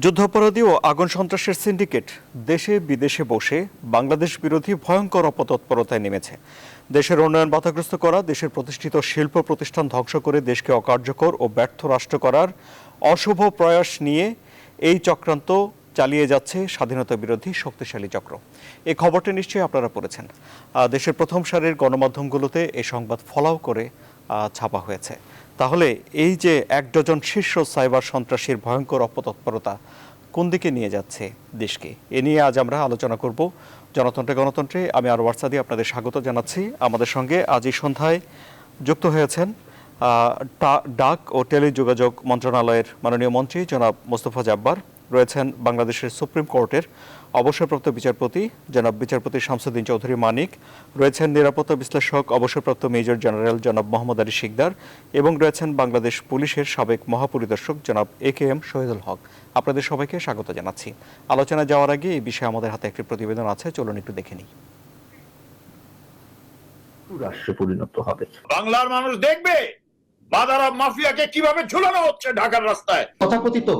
যুদ্ধাপরাধী ও আগুন সন্ত্রাসের সিন্ডিকেট দেশে বিদেশে বসে বাংলাদেশ বিরোধী ভয়ঙ্কর অপতৎপরতায় নেমেছে। দেশের উন্নয়ন বাধাগ্রস্ত করা, দেশের প্রতিষ্ঠিত শিল্প প্রতিষ্ঠান ধ্বংস করে দেশকে অকার্যকর ও ব্যর্থ রাষ্ট্র করার অশুভ প্রয়াস নিয়ে এই চক্রান্ত চালিয়ে যাচ্ছে স্বাধীনতা বিরোধী শক্তিশালী চক্র। এই খবরটি নিশ্চয়ই আপনারা পড়েছেন। দেশের প্রথম সারির গণমাধ্যমগুলোতে এই সংবাদ ফলাও করে ছাপা হয়েছে। তাহলে এই যে এক ডজন শীর্ষ সাইবার সন্ত্রাসীর ভয়ঙ্কর অপতৎপরতা কোন দিকে নিয়ে যাচ্ছে দেশকে, এ নিয়ে আজ আমরা আলোচনা করব। গণতন্ত্রে আমি আরওয়ার সাদি আপনাদের স্বাগত জানাচ্ছি। আমাদের সঙ্গে আজ এই সন্ধ্যায় যুক্ত হয়েছেন ডাক ও টেলিযোগাযোগ মন্ত্রণালয়ের মাননীয় মন্ত্রী জনাব মোস্তফা জব্বার, রয়েছেন বাংলাদেশের সুপ্রিম কোর্টের অবসরপ্রাপ্ত বিচারপতি জনাব বিচারপতি শামসুদ্দিন চৌধুরী মানিক, রয়েছেন নিরাপত্তা বিশ্লেষক অবসরপ্রাপ্ত মেজর জেনারেল জনাব মোহাম্মদ আলী শিকদার এবং রয়েছেন বাংলাদেশ পুলিশের সাবেক মহাপরিদর্শক জনাব AKM শহীদুল হক। আপনাদের সবাইকে স্বাগত জানাচ্ছি। আলোচনা যাওয়ার আগে এই বিষয়ে আমাদের হাতে একটি প্রতিবেদন আছে, চলুন একটু দেখে নিই। রাষ্ট্রে পরিণত হবে, বাংলার মানুষ দেখবে বাজার মাফিয়াকে কিভাবে ঝুলানো হচ্ছে ঢাকার রাস্তায়। তথাকথিত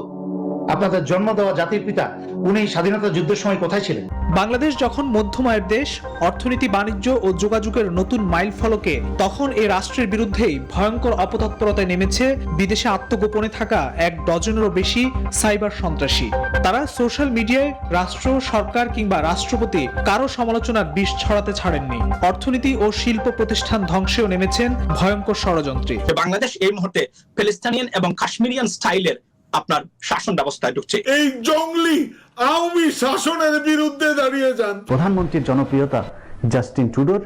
আপনাদের জন্ম দেওয়া জাতির পিতা উনি স্বাধীনতা যুদ্ধের সময় কোথায় ছিলেন? বাংলাদেশ যখন মধ্যম আয়ের দেশ, অর্থনীতি, বাণিজ্য ও যোগাযোগের নতুন মাইল ফলকে, তখন এই রাষ্ট্রের বিরুদ্ধেই ভয়ঙ্কর অপতৎপরতায় নেমেছে বিদেশে আত্মগোপনে থাকা এক ডজনেরও বেশি সাইবার সন্ত্রাসী। তারা সোশ্যাল মিডিয়ায় রাষ্ট্র, সরকার কিংবা রাষ্ট্রপতি কারো সমালোচনার বিষ ছড়াতে ছাড়েননি। অর্থনীতি ও শিল্প প্রতিষ্ঠান ধ্বংসেও নেমেছেন ভয়ঙ্কর ষড়যন্ত্রে। বাংলাদেশ এই মুহূর্তে প্যালেস্টাইনিয়ান এবং কাশ্মীরিয়ান স্টাইলের আপনার শাসন ব্যবস্থায় ঢুকছে। এই জঙ্গলি আওয়ামী শাসনের বিরুদ্ধে দাঁড়িয়ে যান। প্রধানমন্ত্রীর জনপ্রিয়তা জাস্টিন ট্রুডোর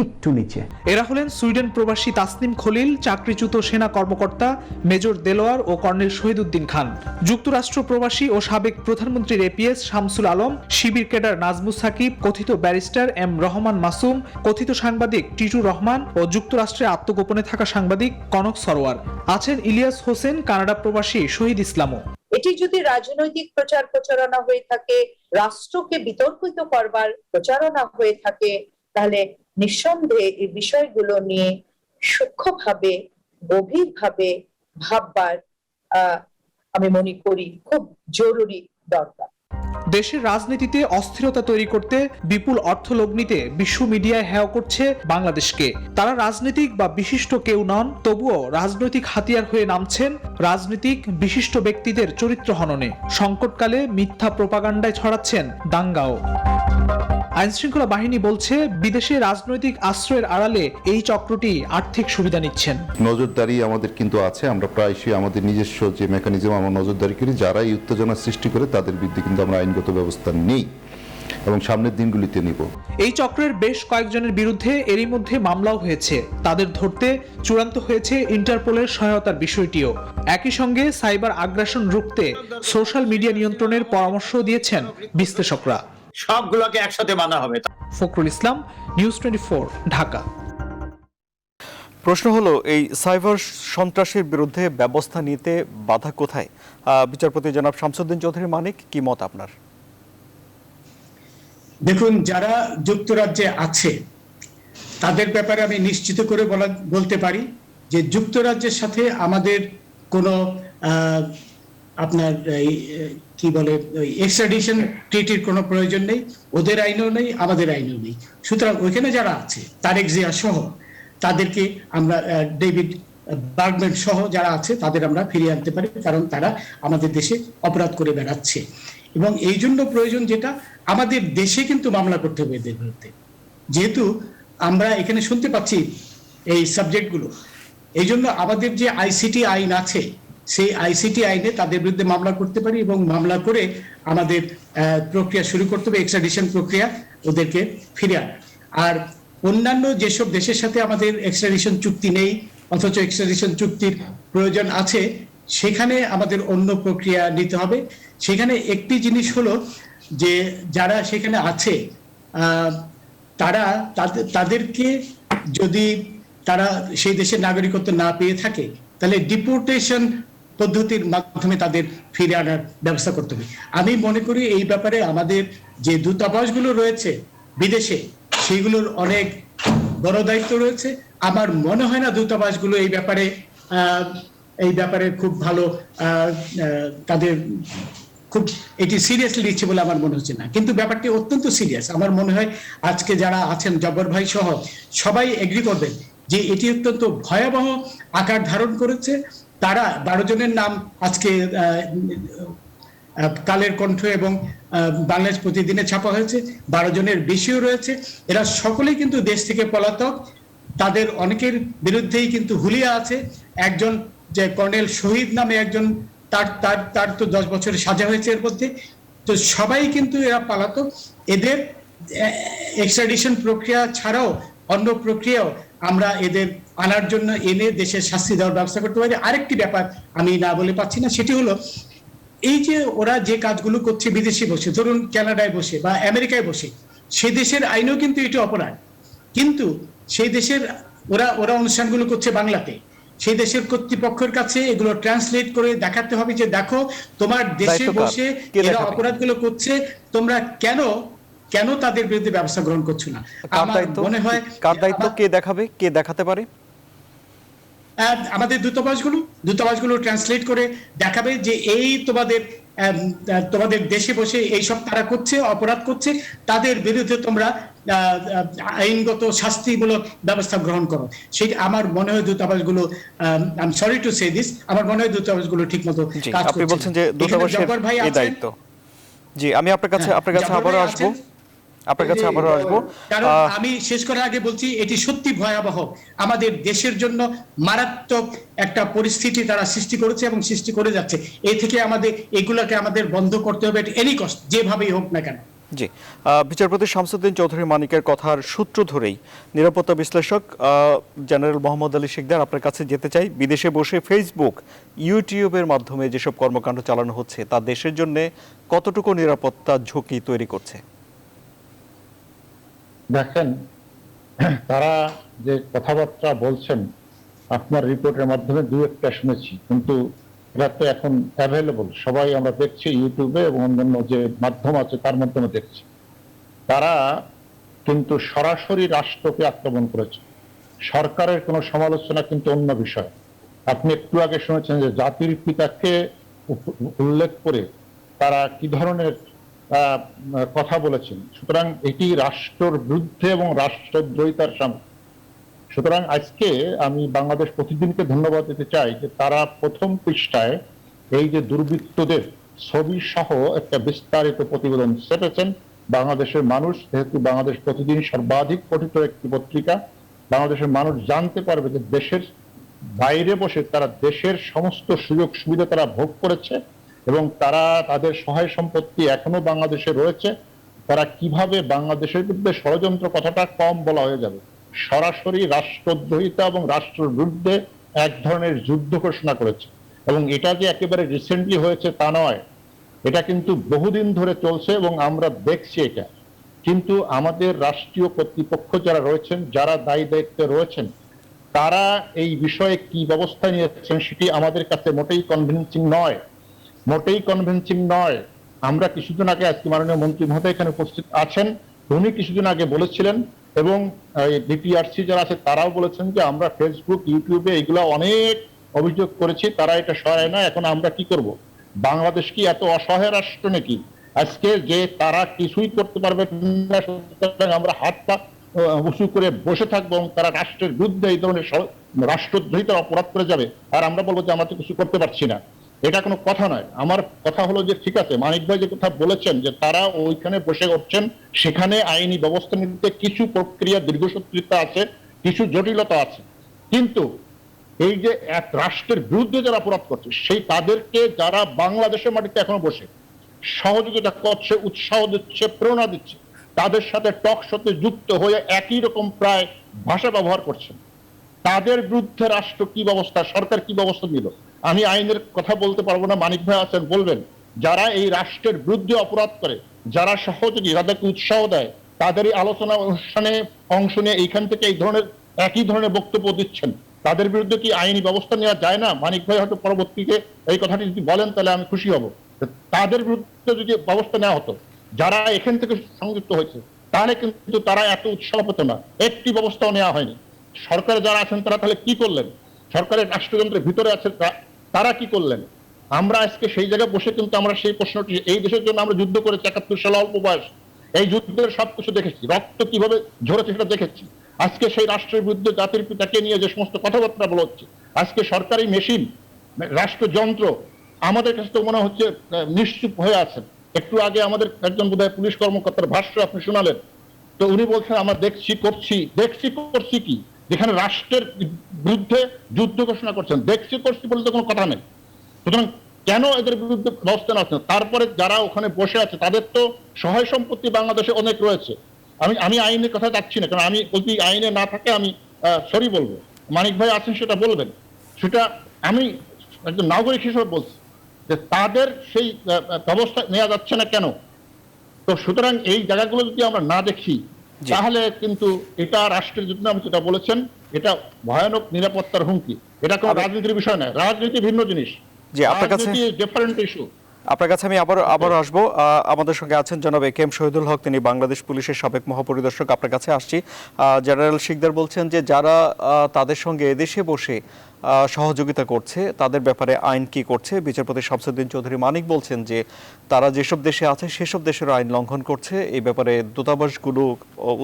একটু নিচে। এরা হলেন সুইডেন প্রবাসী তাসনিম খলিল, চাকরিচ্যুত সেনা কর্মকর্তা মেজর দেলোয়ার ও কর্নেল শহীদুদ্দিন খান, যুক্তরাষ্ট্র প্রবাসী ও সাবেক প্রধানমন্ত্রীর APS শামসুল আলম, শিবির ক্যাডার নাজমুস সাকিব, কথিত ব্যারিস্টার M রহমান মাসুম, কথিত সাংবাদিক টিটু রহমান ও যুক্তরাষ্ট্রে আত্মগোপনে থাকা সাংবাদিক কনক সরোয়ার। আছেন ইলিয়াস হোসেন, কানাডা প্রবাসী শহীদ ইসলামও। এটি যদি রাজনৈতিক প্রচার প্রচারণা হয়ে থাকে, রাষ্ট্রকে বিতর্কিত করবার প্রচারণা হয়ে থাকে, তাহলে নিঃসন্দেহে এই বিষয়গুলো নিয়ে সূক্ষ্মভাবে, গভীরভাবে ভাববার আমি মনে করি খুব জরুরি দরকার। দেশের রাজনীতিতে অস্থিরতা তৈরি করতে বিপুল অর্থ লগ্নিতে বিশ্ব মিডিয়ায় হেয় করছে বাংলাদেশকে। তারা রাজনীতিক বা বিশিষ্ট কেউ নন, তবুও রাজনৈতিক হাতিয়ার হয়ে নামছেন রাজনীতিক বিশিষ্ট ব্যক্তিদের চরিত্র হননে। সংকটকালে মিথ্যা প্রোপাগান্ডায় ছড়াচ্ছেন দাঙ্গাও। আইনশৃঙ্খলা বাহিনী বলছে বিদেশে রাজনৈতিক আশ্রয়ের আড়ালে এই চক্রটি আর্থিক সুবিধা নিচ্ছেন। নজরদারি আমাদের কিন্তু আছে, আমরা প্রায়শই আমাদের নিজস্ব যে মেকানিজম আমরা নজরদারি করি, যারা এই উত্তেজনা সৃষ্টি করে তাদের বিরুদ্ধে কিন্তু আমরা আইনগত ব্যবস্থা নেই এবং সামনের দিনগুলিতে নিব। এই চক্রের বেশ কয়েকজনের বিরুদ্ধে এরই মধ্যে মামলাও হয়েছে। তাদের ধরতে চূড়ান্ত হয়েছে ইন্টারপোলের সহায়তার বিষয়টিও। একই সঙ্গে সাইবার আগ্রাসন রুখতে সোশ্যাল মিডিয়া নিয়ন্ত্রণের পরামর্শ দিয়েছেন বিশ্লেষকরা। সবগুলোকে একসাথে মানা হবে। ফখরুল ইসলাম, নিউজ 24, ঢাকা। প্রশ্ন হলো, এই সাইবার সন্ত্রাসের বিরুদ্ধে ব্যবস্থা নিতে বাধা কোথায়? বিচারপতি জনাব শামসুদ্দিন চৌধুরী মানিক, কি মত আপনার? দেখুন, যারা যুক্তরাজ্যে আছে তাদের ব্যাপারে আমি নিশ্চিত করে বলতে পারি যে যুক্তরাজ্যের সাথে আমাদের কোনো আপনার কি বলে এক্সট্রাডিশন ট্রিটির কোনো প্রয়োজন নেই। ওদের আইনও নেই, আমাদের আইনও নেই। সুতরাং ওইখানে যারা আছে, তারেক জিয়া সহ তাদেরকে আমরা, ডেভিড বার্গম্যান সহ যারা আছে তাদের আমরা ফিরিয়ে আনতে পারি, কারণ তারা আমাদের দেশে অপরাধ করে বেড়াচ্ছে। এবং এই জন্য প্রয়োজন যেটা, আমাদের দেশে কিন্তু মামলা করতে হবে এদের বিরুদ্ধে। যেহেতু আমরা এখানে শুনতে পাচ্ছি এই সাবজেক্টগুলো, এই জন্য আমাদের যে ICT আইন আছে, সেই ICT আইনে তাদের বিরুদ্ধে মামলা করতে পারি এবং মামলা করে আমাদের প্রক্রিয়া শুরু করতে হবে, এক্সট্রাডিশন প্রক্রিয়া, ওদেরকে ফিরে আনা। আর অন্যান্য যেসব দেশের সাথে আমাদের এক্সট্রাডিশন চুক্তি নেই অথচ এক্সট্রাডিশন চুক্তির প্রয়োজন আছে, সেখানে আমাদের অন্য প্রক্রিয়া নিতে হবে। সেখানে একটি জিনিস হলো যে যারা সেখানে আছে তারা তাদেরকে যদি তারা সেই দেশের নাগরিকত্ব না পেয়ে থাকে, তাহলে ডিপোর্টেশন পদ্ধতির মাধ্যমে তাদের ফিরে আনার ব্যবস্থা করতে হবে। আমি মনে করি এই ব্যাপারে আমাদের যে দূতাবাসগুলো রয়েছে বিদেশে, সেগুলোর অনেক বড় দায়িত্ব রয়েছে। আমার মনে হয় না দূতাবাসগুলো এই ব্যাপারে খুব ভালো তাদের খুব এটি সিরিয়াসলি নিচ্ছে বলে আমার মনে হচ্ছে না, কিন্তু ব্যাপারটি অত্যন্ত সিরিয়াস। আমার মনে হয় আজকে যারা আছেন জব্বর ভাই সহ সবাই এগ্রি করবেন যে এটি অত্যন্ত ভয়াবহ আকার ধারণ করেছে। তারা 12 জনের নাম আজকে কালের কণ্ঠ এবং বাংলাদেশ প্রতিদিনে ছাপা হয়েছে, 12 জনের বেশিও রয়েছে। এরা সকলেই কিন্তু দেশ থেকে পলাতক, তাদের অনেকের বিরুদ্ধেই কিন্তু হুলিয়া আছে। একজন যে কর্নেল শহীদ নামে একজন, তার তো 10 বছরের সাজা হয়েছে এর মধ্যে। তো সবাই কিন্তু এরা পলাতক। এদের এক্সট্রাডিশন প্রক্রিয়া ছাড়াও অন্য প্রক্রিয়াও আমরা এদের আনার জন্য এনে দেশের শাস্তি দেওয়ার ব্যবস্থা করতে পারি। আরেকটি ব্যাপার আমি না বলে পাচ্ছি না, সেটি হলো এই যে ওরা যে কাজগুলো করছে বিদেশে বসে, ধরুন কানাডায় বসে বা আমেরিকায় বসে, সে দেশের আইনেও কিন্তু এটি অপরাধ, কিন্তু সেই দেশের ওরা অনুষ্ঠানগুলো করছে বাংলাতে। সেই দেশের কর্তৃপক্ষের কাছে এগুলো ট্রান্সলেট করে দেখাতে হবে যে দেখো তোমার দেশে বসে এরা অপরাধগুলো করছে, তোমরা কেন তাদের বিরুদ্ধে ব্যবস্থা গ্রহণ করছো না। আমার মনে হয় কার দায়িত্ব, কে দেখাবে, কে দেখাতে পারে? আমাদের দূতাবাসগুলো ট্রান্সলেট করে দেখাবে যে এই তোমাদের দেশে বসে এইসব তারা করছে, অপরাধ করছে, তাদের বিরুদ্ধে তোমরা আইনগত শাস্তিমূলক ব্যবস্থা গ্রহণ করো। সেই আমার মনে হয় দূতাবাসগুলো, I am sorry to say this, আমার মনে হয় দূতাবাসগুলো ঠিকমতো কাজ করছে। আপনি বলছেন যে দূতাবাসের এই দায়িত্ব। জি, আমি আপনার কাছে আবারও আসবো। কারণ আমি শেষ করার আগে বলছি এটি সত্যি ভয়াবহ, আমাদের দেশের জন্য মারাত্মক একটা পরিস্থিতি তারা সৃষ্টি করেছে এবং সৃষ্টি করে যাচ্ছে। এই থেকে এগুলোকে আমাদের বন্ধ করতে হবে এনি কস্ট, যেভাবেই হোক না কেন। জি, বিচারপতি শামসুদ্দিন চৌধুরী মানিকের কথার সূত্র ধরেই নিরাপত্তা বিশ্লেষক জেনারেল মোহাম্মদ আলী শিকদার আপনার কাছে যেতে চাই। বিদেশে বসে ফেসবুক, ইউটিউবের মাধ্যমে যেসব কর্মকাণ্ড চালানো হচ্ছে তা দেশের জন্য কতটুকু নিরাপত্তা ঝুঁকি তৈরি করছে? দেখেন, তারা যে কথাবার্তা বলছেন আপনার রিপোর্টের মাধ্যমে দু একটা শুনেছি, কিন্তু এটা তো এখন অ্যাভেলেবল, সবাই আমরা দেখছি ইউটিউবে এবং অন্যান্য যে মাধ্যম আছে তার মাধ্যমে দেখছি। তারা কিন্তু সরাসরি রাষ্ট্রকে আক্রমণ করেছে। সরকারের কোনো সমালোচনা কিন্তু অন্য বিষয়। আপনি একটু আগে শুনেছেন যে জাতির পিতাকে উল্লেখ করে তারা কি ধরনের কথা বলেছেন। সুতরাং এটি রাষ্ট্রের বিরুদ্ধে এবং রাষ্ট্রদ্রোহিতার সামনে। সুতরাং আজকে আমি বাংলাদেশ প্রতিদিনকে ধন্যবাদ দিতে চাই যে তারা প্রথম পৃষ্ঠায় এই যে দুর্বৃত্তদের ছবি সহ একটা বিস্তারিত প্রতিবেদন ছেপেছেন। বাংলাদেশের মানুষ, যেহেতু বাংলাদেশ প্রতিদিন সর্বাধিক পঠিত একটি পত্রিকা, বাংলাদেশের মানুষ জানতে পারবে যে দেশের বাইরে বসে তারা দেশের সমস্ত সুযোগ সুবিধা তারা ভোগ করেছে এবং তারা তাদের সহায় সম্পত্তি এখনো বাংলাদেশে রয়েছে। তারা কিভাবে বাংলাদেশের বিরুদ্ধে ষড়যন্ত্র, কথাটা কম বলা হয়ে যাবে, সরাসরি রাষ্ট্রদ্রোহিতা এবং রাষ্ট্রের বিরুদ্ধে এক ধরনের যুদ্ধ ঘোষণা করেছে। এবং এটা যে একেবারে রিসেন্টলি হয়েছে তা নয়, এটা কিন্তু বহুদিন ধরে চলছে এবং আমরা দেখছি এটা। কিন্তু আমাদের রাষ্ট্রীয় কর্তৃপক্ষ যারা রয়েছেন, যারা দায়ী দায়িত্বে রয়েছেন, তারা এই বিষয়ে কি ব্যবস্থা নিয়েছেন সেটি আমাদের কাছে মোটেই কনভিন্সিং নয়। আমরা কিছুদিন আগে, আজকে মাননীয় মন্ত্রী মহোদয় এখানে উপস্থিত আছেন, উনি কিছুদিন আগে বলেছিলেন এবং ডিপিআরসি যারা আছে তারাও বলেছেন যে আমরা ফেসবুক, ইউটিউবে এগুলো অনেক অভিযোগ করেছি, তারা এটা সহায় না। এখন আমরা কি করব? বাংলাদেশ কি এত অসহায় রাষ্ট্র নাকি আজকে যে তারা কিছুই করতে পারবে না? আমরা হাত পা উঁচু করে বসে থাকবো এবং তারা রাষ্ট্রের বিরুদ্ধে এই ধরনের রাষ্ট্রদ্রোহিতার অপরাধ করে যাবে আর আমরা বলবো যে আমরা তো কিছু করতে পারছি না। এটা কোনো কথা নয়। আমার কথা হলো যে ঠিক আছে, মানিক ভাই যে কথা বলেছেন যে তারা ওইখানে বসে করছেন, সেখানে আইনি ব্যবস্থা নিতে কিছু প্রক্রিয়া দীর্ঘসূত্রিতা আছে, কিছু জটিলতা আছে, কিন্তু এই যে এক রাষ্ট্রের বিরুদ্ধে যারা অপরাধ করছে সেই তাদেরকে যারা বাংলাদেশের মাটিতে এখনো বসে সহযোগিতা করছে, উৎসাহ দিচ্ছে, প্রেরণা দিচ্ছে, তাদের সাথে টক শোতে যুক্ত হয়ে একই রকম প্রায় ভাষা ব্যবহার করছেন, তাদের বিরুদ্ধে রাষ্ট্র কি ব্যবস্থা, সরকার কি ব্যবস্থা নিল? আমি আইনের কথা বলতে পারবো না, মানিক ভাই আছেন বলবেন। যারা এই রাষ্ট্রের বিরুদ্ধে অপরাধ করে, যারা সহযোগী, যাদেরকে উৎসাহ দেয়, তাদের এই আলোচনা অনুষ্ঠানে অংশ নিয়ে এইখান থেকে এই ধরনের একই ধরনের বক্তব্য দিচ্ছেন, তাদের বিরুদ্ধে কি আইনি ব্যবস্থা নেওয়া যায় না? মানিক ভাই হয়তো পরবর্তীতে এই কথাটি যদি বলেন তাহলে আমি খুশি হব। তাদের বিরুদ্ধে যদি ব্যবস্থা নেওয়া হতো, যারা এখান থেকে সংযুক্ত হয়েছে, তাহলে কিন্তু তারা এত উৎসাহ পেত না। একটি ব্যবস্থাও নেওয়া হয়নি। সরকারে যারা আছেন তারা তাহলে কি করলেন? সরকারের রাষ্ট্রযন্ত্রের ভিতরে আছে তারা কি করলেন? আমরা আজকে সেই জায়গায় বসে কিন্তু আমরা সেই প্রশ্নটি, এই দেশের জন্য আমরা যুদ্ধ করেছি 71 সালে অল্প বয়স, এই যুদ্ধের সবকিছু দেখেছি, রক্ত কিভাবে ঝরেছে সেটা দেখেছি। আজকে সেই রাষ্ট্রের বিরুদ্ধে জাতির পিতাকে নিয়ে যে সমস্ত কথাবার্তা বলা হচ্ছে, আজকে সরকারি মেশিন, রাষ্ট্রযন্ত্র আমাদের কাছে তো মনে হচ্ছে নিশ্চুপ হয়ে আছেন। একটু আগে আমাদের একজন বোধহয় পুলিশ কর্মকর্তার ভাষ্য আপনি শোনালেন, তো উনি বলছেন আমরা দেখছি করছি কি, যেখানে রাষ্ট্রের বিরুদ্ধে যুদ্ধ ঘোষণা করছেন, করছি বলে তো কোনো কথা নেই। সুতরাং কেন এদের বিরুদ্ধে ব্যবস্থা নেওয়া হচ্ছে না? তারপরে যারা ওখানে বসে আছে তাদের তো সহায় সম্পত্তি বাংলাদেশে অনেক রয়েছে। আমি আইনের কথা যাচ্ছি না, কারণ আমি যদি আইনে না থাকে আমি সরি বলবো, মানিক ভাই আছেন সেটা বলবেন, সেটা আমি একজন নাগরিক হিসেবে বলছি যে তাদের সেই ব্যবস্থা নেওয়া যাচ্ছে না কেন। তো সুতরাং এই জায়গাগুলো যদি আমরা না দেখি তাহলে কিন্তু এটা রাষ্ট্রের জন্য, আমি যেটা বলেছেন, এটা ভয়ানক নিরাপত্তার হুমকি। এটা কোনো রাজনীতির বিষয় নয়, রাজনীতি ভিন্ন জিনিস, জি আপনার কাছে ডিফারেন্ট ইস্যু। আপনার কাছে আমি আবার আসবো। আমাদের সঙ্গে আছেন জনাব একেএম শহীদুল হক, তিনি বাংলাদেশ পুলিশের সাবেক মহাপরিদর্শক। আপনার কাছে আসছি। জেনারেল শিকদার বলছেন যে যারা তাদের সঙ্গে এদেশে বসে সহযোগিতা করছে তাদের ব্যাপারে আইন কি করছে। বিচারপতি শামসুদ্দিন চৌধুরী মানিক বলছেন যে তারা যেসব দেশে আছে সেসব দেশের আইন লঙ্ঘন করছে, এই ব্যাপারে দূতাবাসগুলো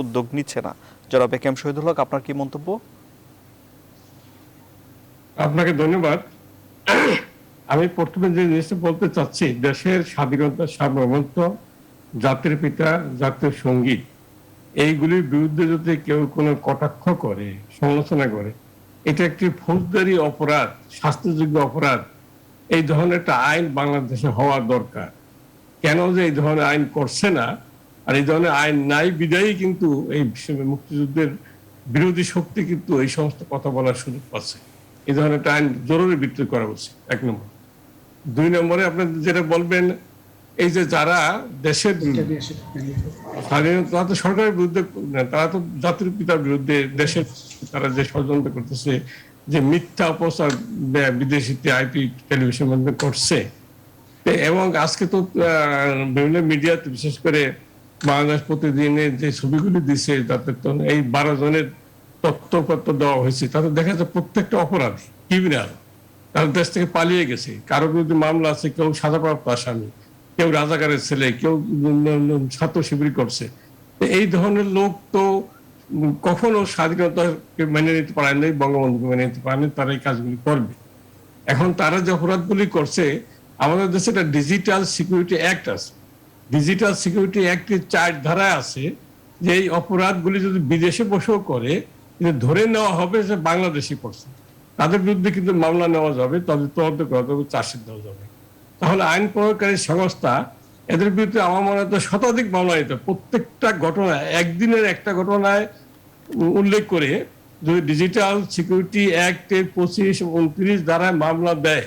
উদ্যোগ নিচ্ছে না। জনাব একেএম শহীদুল হক, আপনার কি মন্তব্য? আপনাকে ধন্যবাদ। আমি প্রথমে যে জিনিসটা বলতে চাচ্ছি, দেশের স্বাধীনতা, সার্বভৌমত্ব, জাতির পিতা, জাতীয় সঙ্গীত, এইগুলির বিরুদ্ধে যদি কেউ কোনো কটাক্ষ করে, সমালোচনা করে, এটা একটি ফৌজদারি অপরাধ, শাস্তিযোগ্য অপরাধ। এই ধরনের একটা আইন বাংলাদেশে হওয়া দরকার। কেন যে এই ধরনের আইন করছে না, আর এই ধরনের আইন নাই বিদায়ী কিন্তু এই মুক্তিযুদ্ধের বিরোধী শক্তি কিন্তু এই সমস্ত কথা বলার সুযোগ পাচ্ছে। এই ধরনের একটা আইন জরুরি ভিত্তিতে করা উচিত, 1 নম্বর। 2 নম্বরে আপনার যেটা বলবেন, এই যে যারা দেশের স্বাধীনতা, তো সরকারের বিরুদ্ধে, তারা তো জাতির পিতার বিরুদ্ধে, দেশের তারা যে ষড়যন্ত্র করতেছে, যে মিথ্যা অপচার বিদেশিতে আইপি টেলিভিশন মাধ্যমে করছে, এবং আজকে তো বিভিন্ন মিডিয়াতে বিশেষ করে বাংলাদেশ প্রতিদিনের যে ছবিগুলি দিচ্ছে, তাতে তো এই 12 জনের তথ্যপত্র দেওয়া হয়েছে, তাতে দেখা যাচ্ছে প্রত্যেকটা অপরাধী, ক্রিমিনাল, তারা দেশ থেকে পালিয়ে গেছে। কারো বিরুদ্ধে মামলা আছে, কেউ সাজাপ্রাপ্ত আসামি, কেউ রাজাকারের ছেলে, কেউ ছাত্র শিবির করছে। এই ধরনের লোক তো কখনো স্বাধীনতাকে মেনে নিতে পারেন নাই, বঙ্গবন্ধুকে মেনে নিতে পারেন, তারা এই কাজগুলি করবে। এখন তারা যে অপরাধগুলি করছে, আমাদের দেশে একটা ডিজিটাল সিকিউরিটি অ্যাক্ট আছে। ডিজিটাল সিকিউরিটি অ্যাক্টের 4 ধারায় আছে যে এই অপরাধগুলি যদি বিদেশে বসেও করে, ধরে নেওয়া হবে যে বাংলাদেশি করছে, তাদের বিরুদ্ধে কিন্তু মামলা নেওয়া যাবে, তাদের তদন্ত করা যাবে, চার্জশিট দেওয়া যাবে। তাহলে আইন প্রয়োগকারী সংস্থা এদের বিরুদ্ধে আমার মনে হয় শতাধিক মামলা নিতে, প্রত্যেকটা ঘটনা, একদিনের একটা ঘটনায় উল্লেখ করে যদি ডিজিটাল সিকিউরিটি অ্যাক্টের 25, 29 ধারায় মামলা দেয়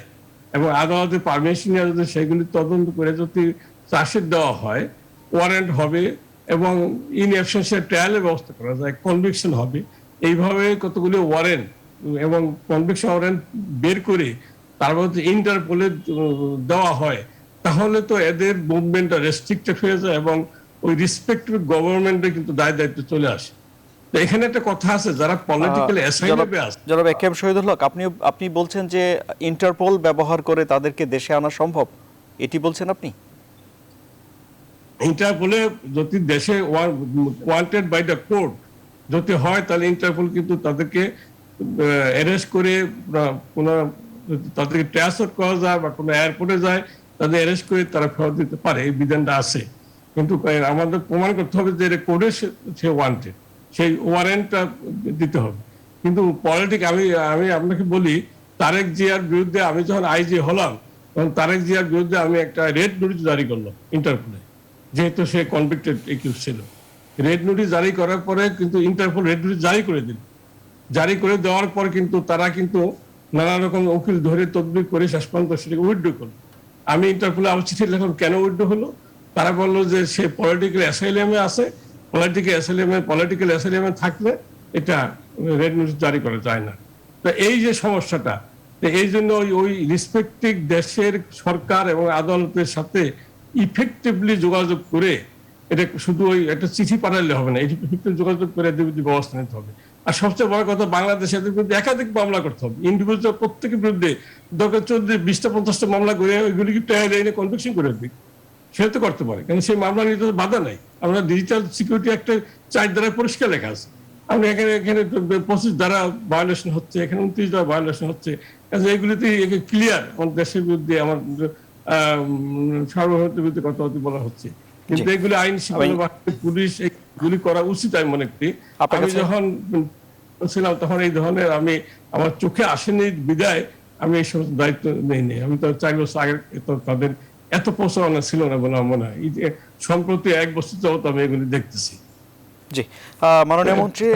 এবং আদালতে পারমিশন নিয়ে যদি সেগুলি তদন্ত করে যদি চার্জশিট দেওয়া হয়, ওয়ারেন্ট হবে এবং ইন অ্যাবসেন্সে ট্রায়ালের ব্যবস্থা করা যায়, কনভিকশন হবে। এইভাবে কতগুলি ওয়ারেন্ট এবং কনভিকশন ওয়ারেন্ট বের করে তারপর ইন্টারপোলে দেওয়া হয়, তাহলে তো এদের মুভমেন্টটা রেস্ট্রিক্টেড হয়ে যায় এবং ওই রেসপেক্টিভ গভর্নমেন্টের কিন্তু দায়িত্ব চলে আসে। তো এখানে একটা কথা আছে, যারা পলিটিক্যাল অ্যাসাইনমেন্টে আছে। জনাব একেএম শহীদুল হক, আপনি বলছেন যে ইন্টারপোল ব্যবহার করে তাদেরকে দেশে আনা সম্ভব, এটি বলছেন আপনি? ইন্টারপোলে যদি দেশে ওয়ান্টেড বাই দ্য কোর্ট যদি হয়, তাহলে ইন্টারপোল কিন্তু তাদেরকে অ্যারেস্ট করে কোনো, তাদেরকে ট্রান্সফার করা যায় বা কোনো এয়ারপোর্টে যায়, তাদের অ্যারেস্ট করে তারা ফেরত দিতে পারে, এই বিধানটা আছে। কিন্তু আমাদের প্রমাণ করতে হবে যে কোর্টে সে ওয়ান্টেড, সেই ওয়ারেন্টটা দিতে হবে। কিন্তু আমি আপনাকে বলি, তারেক জিয়ার বিরুদ্ধে আমি যখন আইজি হলাম, তখন তারেক জিয়ার বিরুদ্ধে আমি একটা রেড নোটিশ জারি করলাম ইন্টারপোলে, যেহেতু সে কনভিক্টেড একিউজ ছিল। রেড নোটিশ জারি করার পরে কিন্তু ইন্টারপোল রেড নোটিশ জারি করে দিল। জারি করে দেওয়ার পর কিন্তু তারা কিন্তু নানা রকম উকিল ধরে তদবির করে শেষ পর্যন্ত সেটাকে উইথড্র করলো। আমি ইন্টারপোলে আবার চিঠি লিখলাম কেন উইথড্র হলো। তারা বললো যে সে পলিটিক্যাল অ্যাসাইলামে আছে, পলিটিক্যাল অ্যাসাইলামে থাকলে এটা রেড নোটিশ জারি করা যায় না। তো এই যে সমস্যাটা, এই জন্য ওই রেসপেক্টিভ দেশের সরকার এবং আদালতের সাথে ইফেক্টিভলি যোগাযোগ করে, এটা শুধু ওই একটা চিঠি পাঠালে হবে না, ইফেক্টিভ যোগাযোগ করে ব্যবস্থা নিতে হবে। আর সবচেয়ে বড় কথা, বাংলাদেশে এদের বিরুদ্ধে একাধিক মামলা করতে হবে, ইন্ডিভিজুয়াল প্রত্যেকের বিরুদ্ধে দরকার 20টা 50টা মামলা করে ওইগুলিকে ট্রায়াল এনে কনভিকশন করে দিই, সেটা তো করতে পারে, কারণ সেই মামলা নিতে বাধা নাই। আমরা ডিজিটাল সিকিউরিটি একটা 4 দ্বারা পরিষ্কার লেখা আছে। আমরা এখানে 25 দ্বারা ভায়োলেশন হচ্ছে, এখানে 29 দ্বারা ভায়োলেশন হচ্ছে, এইগুলিতে ক্লিয়ার আমার দেশের বিরুদ্ধে, আমার সার্বভৌমত্বের বিরুদ্ধে কথাবার্তা বলা হচ্ছে। কিন্তু এগুলি আইন শৃঙ্খলা পুলিশ এগুলি করা উচিত আমি মনে করি। আমি যখন ছিলাম তখন এই ধরনের আমার চোখে আসেনি বিদায় আমি এই সমস্ত দায়িত্ব নেইনি। আমি তো 4 বছর আগে তাদের এত প্রচারণা ছিল না বলে আমার মনে হয়। সম্প্রতি 1 বছর যাবত আমি এগুলি দেখতেছি। জি, মাননীয় মন্ত্রী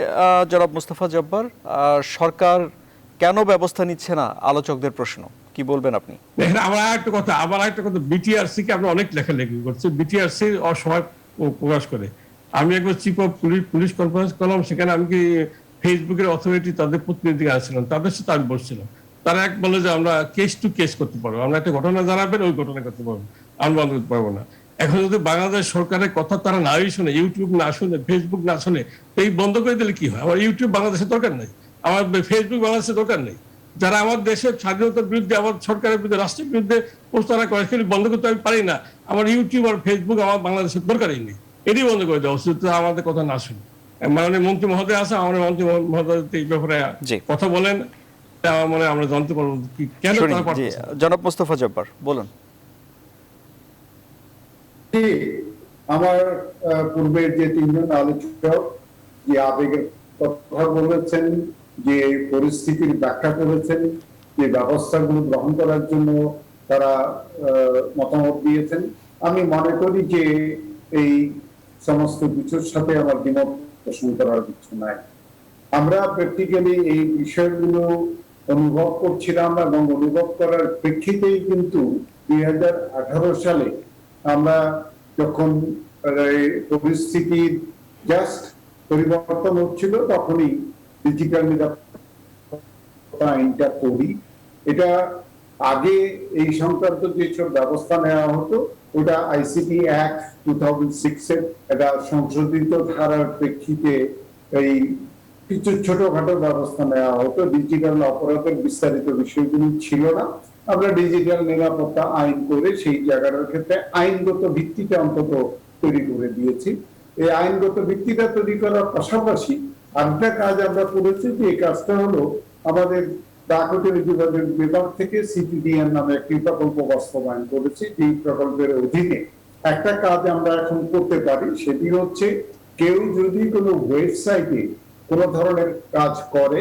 জনাব মুস্তাফা জব্বার, সরকার কেন ব্যবস্থা নিচ্ছে না, আলোচকদের প্রশ্ন, কি বলবেন আপনি? দেখেন, আবার একটা কথা, বিটিআরসি কে আমরা অনেক লেখালেখি করছি, বিটিআরসি অসময় প্রকাশ করে। আমি একবার চিফ অফ পুলিশ কনফারেন্স করলাম, সেখানে আমি কি ফেসবুকের অথরিটি তাদের প্রতিনিধি আসছিলাম, তাদের সাথে আমি বসছিলাম। তারা এক বলে যে আমরা কেস টু কেস করতে পারবো, আমরা একটা ঘটনা জানাবেন, ওই ঘটনা করতে পারবো, আমরা বন্ধ করতে পারবো না। এখন যদি বাংলাদেশ সরকারের কথা তারা নাই শুনে, ইউটিউব না শুনে, ফেসবুক না শুনে, এই বন্ধ করে দিলে কি হয়? আমার ইউটিউব বাংলাদেশের দরকার নেই, আমার ফেসবুক বাংলাদেশের দরকার নেই। যারা আমার দেশের স্বাধীনতার বিরুদ্ধে, আমার সরকারের বিরুদ্ধে, রাষ্ট্রের বিরুদ্ধে প্রচারণা করে, সেগুলি বন্ধ করতে আমি পারি না। আমার ইউটিউব আর ফেসবুক আমার বাংলাদেশের দরকারই নেই, এটি বন্ধ করে দেওয়া উচিত, আমাদের কথা না শুনে। মাননীয় মন্ত্রী মহোদয় আছে, আমার মন্ত্রী মহোদয় এই ব্যাপারে কথা বলেন, আমার মনে আমরা জানতে পারবো কেন তারা পারছে না। জনাব মুস্তাফা জব্বার বলুন। আমার পূর্বের যে 3 জন আলোচক যে আবেগের কথা বলেছেন, যে পরিস্থিতির ব্যাখ্যা করেছেন, যে ব্যবস্থাগুলো গ্রহণ করার জন্য তারা মতামত দিয়েছেন, আমি মনে করি যে এই সমস্ত কিছুর সাথে আমার দ্বিমত পোষণ করার কিছু নাই। আমরা প্র্যাকটিক্যালি এই বিষয়গুলো অনুভব করছিলাম এবং অনুভব করার প্রেক্ষিতেই কিন্তু 2018 সালে আমরা যখন পরিস্থিতির জাস্ট পরিবর্তন হচ্ছিল, তখনই ডিজিটাল নিরাপত্তা আইনটা করি। এটা আগে এই সংক্রান্ত যেসব ব্যবস্থা নেওয়া হতো, ওটা আইসিটি অ্যাক্ট 2006 এর একটা সংশোধিত ধারার প্রেক্ষিতে এই কিছু ছোটখাটো ব্যবস্থা নেওয়া হতো। ডিজিটাল অপরাধের বিস্তারিত বিষয়গুলি ছিল না। আমরা ডিজিটাল নিরাপত্তা আইন করে সেই জায়গাটার ক্ষেত্রে আইনগত ভিত্তিটা অন্তত তৈরি করে দিয়েছি। এই আইনগত ভিত্তিটা তৈরি করার পাশাপাশি আরেকটা কাজ আমরা করেছি, যে এই কাজটা হলো আমাদের ডাক ও টেলিযোগাযোগ বিভাগ থেকে সিটিডিএন নামে একটি প্রকল্প বাস্তবায়ন করেছি। এই প্রকল্পের অধীনে একটা কাজ আমরা এখন করতে পারি, সেটি হচ্ছে কেউ যদি কোনো ওয়েবসাইটে কোনো ধরনের কাজ করে,